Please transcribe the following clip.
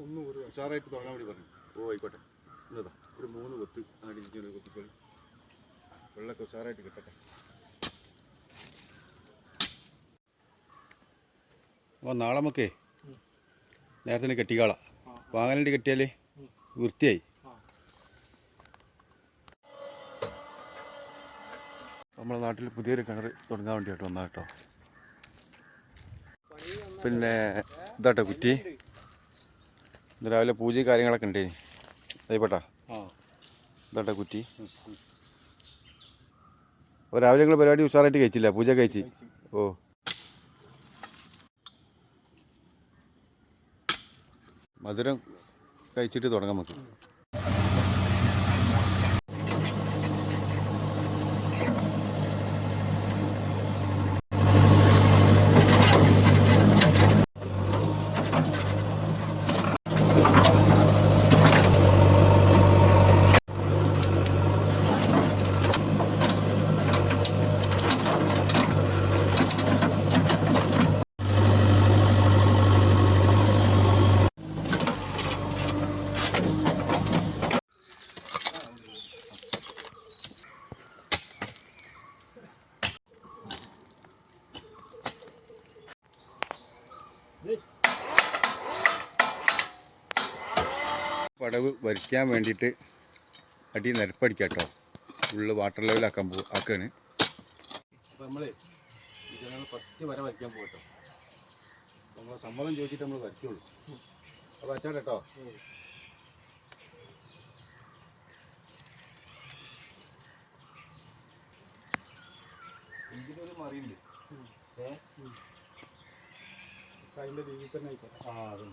ഒന്ന് ഉഷാറായിട്ട് തുടങ്ങാൻ വേണ്ടി പറഞ്ഞു. ഓ ആയിക്കോട്ടെ, എന്നതാ ഒരു 3 കൊത്ത് അടിച്ചിട്ട് കൊത്തിക്കോളി, വെള്ളമൊക്കെ ഉഷാറായിട്ട് കിട്ടട്ടെ. അപ്പോൾ നാളെ നമുക്കേ നേരത്തെ കെട്ടിക്കാളാം. വാങ്ങാനായിട്ട് കെട്ടിയാൽ വൃത്തിയായി. നമ്മുടെ നാട്ടിൽ പുതിയൊരു കിണർ തുടങ്ങാൻ വേണ്ടിയിട്ട് വന്നാൽ കേട്ടോ. പിന്നെ ഇതാട്ടോ കുറ്റി. ഇന്ന് രാവിലെ പൂജയും കാര്യങ്ങളൊക്കെ ഉണ്ട്. ആയിക്കോട്ടാ, ഇതാട്ടോ കുറ്റി. അപ്പോൾ രാവിലെ നിങ്ങൾ പരിപാടി ഉഷാറായിട്ട് കഴിച്ചില്ല? പൂജ കഴിച്ച്? ഓ, മധുരം കഴിച്ചിട്ട് തുടങ്ങാം നമുക്ക്. പടവ് വരയ്ക്കാൻ വേണ്ടിയിട്ട് അടി നിരപ്പടിക്കാം കേട്ടോ. ഫുള്ള് വാട്ടർ ലെവലാക്കാൻ ആക്കാണ്. അപ്പോൾ നമ്മൾ ഇതിനാണ് ഫസ്റ്റ് വര വരയ്ക്കാൻ പോകട്ടോ. നമ്മൾ സമ്മതം ചോദിച്ചിട്ട് നമ്മൾ വരയ്ക്കുള്ളൂ. അപ്പോൾ വരച്ചാൽ കേട്ടോ. ഇതിലൊരു മറിയുണ്ട്. അതിൻ്റെ രീതിയിൽ തന്നെ ആയിക്കോട്ടെ. അത്